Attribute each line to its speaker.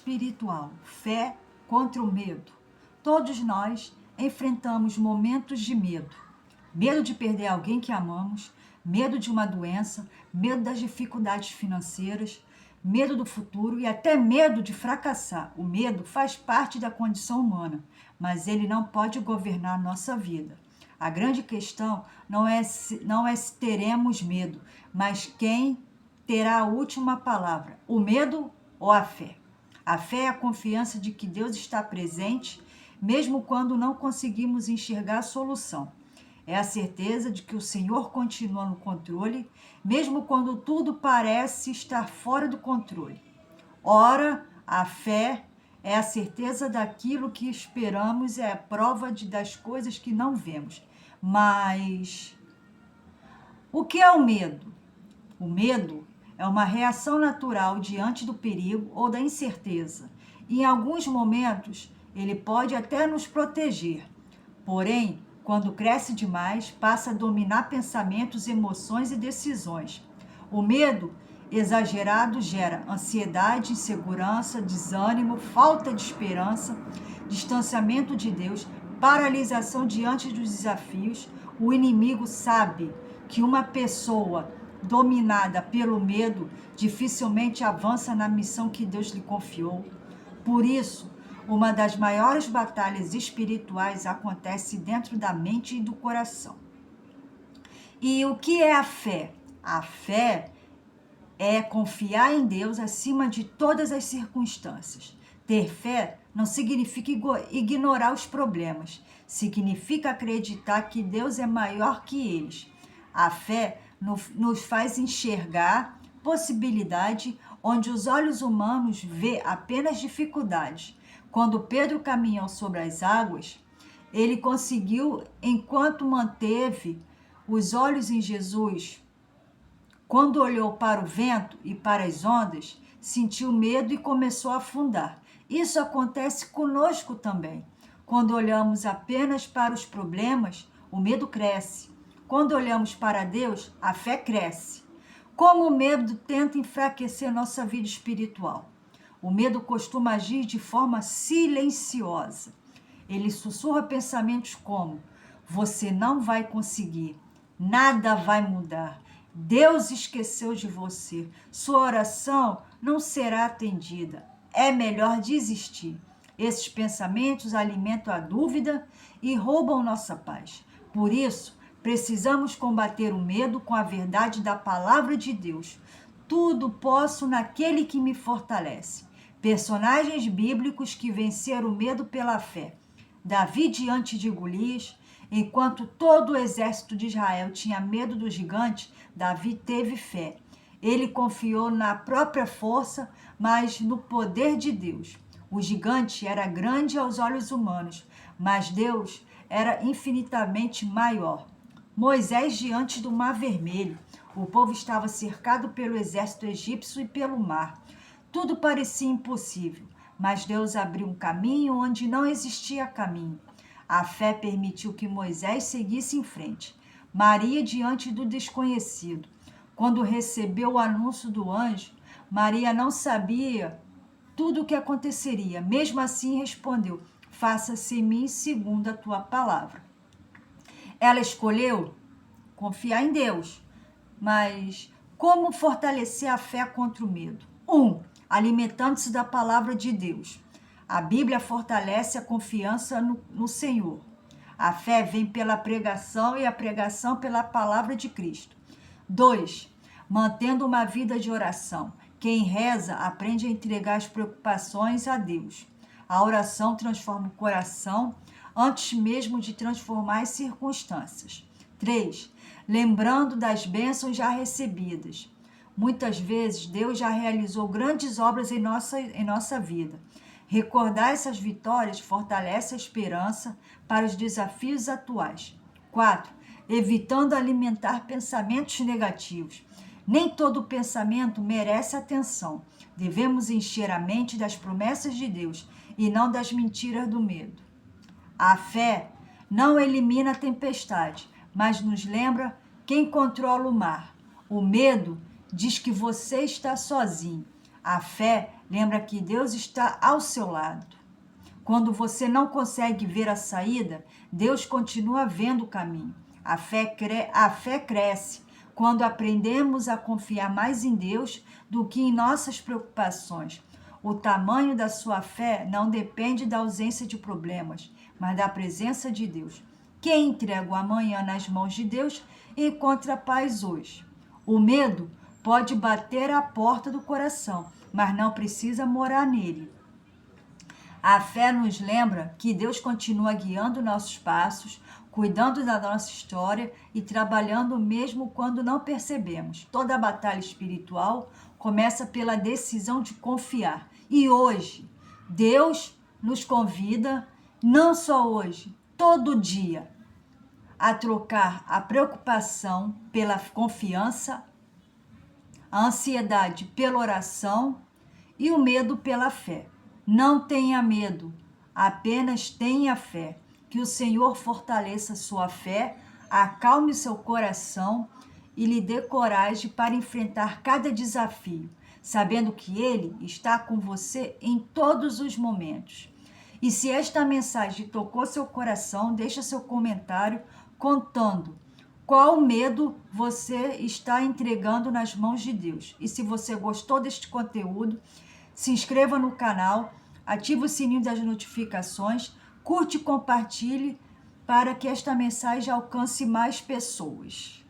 Speaker 1: espiritual, fé contra o medo. Todos nós enfrentamos momentos de medo. Medo de perder alguém que amamos, medo de uma doença, medo das dificuldades financeiras, medo do futuro e até medo de fracassar. O medo faz parte da condição humana, mas ele não pode governar a nossa vida. A grande questão não é se teremos medo, mas quem terá a última palavra, o medo ou a fé. A fé é a confiança de que Deus está presente, mesmo quando não conseguimos enxergar a solução. É a certeza de que o Senhor continua no controle, mesmo quando tudo parece estar fora do controle. Ora, a fé é a certeza daquilo que esperamos, é a prova das coisas que não vemos. Mas o que é o medo? O medo é uma reação natural diante do perigo ou da incerteza. Em alguns momentos, ele pode até nos proteger. Porém, quando cresce demais, passa a dominar pensamentos, emoções e decisões. O medo exagerado gera ansiedade, insegurança, desânimo, falta de esperança, distanciamento de Deus, paralisação diante dos desafios. O inimigo sabe que uma pessoa dominada pelo medo dificilmente avança na missão que Deus lhe confiou. Por isso, uma das maiores batalhas espirituais acontece dentro da mente e do coração. E o que é a fé? A fé é confiar em Deus acima de todas as circunstâncias. Ter fé não significa ignorar os problemas, significa acreditar que Deus é maior que eles. A fé nos faz enxergar possibilidade onde os olhos humanos vê apenas dificuldades. Quando Pedro caminhou sobre as águas, ele conseguiu, enquanto manteve os olhos em Jesus. Quando olhou para o vento e para as ondas, sentiu medo e começou a afundar. Isso acontece conosco também. Quando olhamos apenas para os problemas, o medo cresce. Quando olhamos para Deus, a fé cresce. Como o medo tenta enfraquecer nossa vida espiritual? O medo costuma agir de forma silenciosa. Ele sussurra pensamentos como: você não vai conseguir, nada vai mudar, Deus esqueceu de você, sua oração não será atendida, é melhor desistir. Esses pensamentos alimentam a dúvida e roubam nossa paz. Por isso, precisamos combater o medo com a verdade da palavra de Deus. Tudo posso naquele que me fortalece. Personagens bíblicos que venceram o medo pela fé. Davi diante de Golias, enquanto todo o exército de Israel tinha medo do gigante, Davi teve fé. Ele confiou na própria força, mas no poder de Deus. O gigante era grande aos olhos humanos, mas Deus era infinitamente maior. Moisés diante do Mar Vermelho. O povo estava cercado pelo exército egípcio e pelo mar. Tudo parecia impossível, mas Deus abriu um caminho onde não existia caminho. A fé permitiu que Moisés seguisse em frente. Maria diante do desconhecido. Quando recebeu o anúncio do anjo, Maria não sabia tudo o que aconteceria. Mesmo assim respondeu: faça-se em mim segundo a tua palavra. Ela escolheu confiar em Deus. Mas como fortalecer a fé contra o medo? 1. Alimentando-se da palavra de Deus. A Bíblia fortalece a confiança no Senhor. A fé vem pela pregação e a pregação pela palavra de Cristo. 2. Mantendo uma vida de oração. Quem reza aprende a entregar as preocupações a Deus. A oração transforma o coração antes mesmo de transformar as circunstâncias. 3. Lembrando das bênçãos já recebidas. Muitas vezes Deus já realizou grandes obras em nossa vida. Recordar essas vitórias fortalece a esperança para os desafios atuais. 4. Evitando alimentar pensamentos negativos. Nem todo pensamento merece atenção. Devemos encher a mente das promessas de Deus e não das mentiras do medo. A fé não elimina a tempestade, mas nos lembra quem controla o mar. O medo diz que você está sozinho. A fé Lembra que Deus está ao seu lado. Quando você não consegue ver a saída, Deus continua vendo o caminho. A fé cresce quando aprendemos a confiar mais em Deus do que em nossas preocupações. O tamanho da sua fé não depende da ausência de problemas, mas da presença de Deus. Quem entrega o amanhã nas mãos de Deus encontra paz hoje. O medo pode bater à porta do coração, mas não precisa morar nele. A fé nos lembra que Deus continua guiando nossos passos, cuidando da nossa história e trabalhando mesmo quando não percebemos. Toda a batalha espiritual começa pela decisão de confiar. E hoje, Deus nos convida, não só hoje, todo dia, a trocar a preocupação pela confiança, a ansiedade pela oração e o medo pela fé. Não tenha medo, apenas tenha fé. Que o Senhor fortaleça sua fé, acalme seu coração e lhe dê coragem para enfrentar cada desafio, sabendo que Ele está com você em todos os momentos. E se esta mensagem tocou seu coração, deixa seu comentário contando qual medo você está entregando nas mãos de Deus. E se você gostou deste conteúdo, se inscreva no canal, ative o sininho das notificações, curte e compartilhe para que esta mensagem alcance mais pessoas.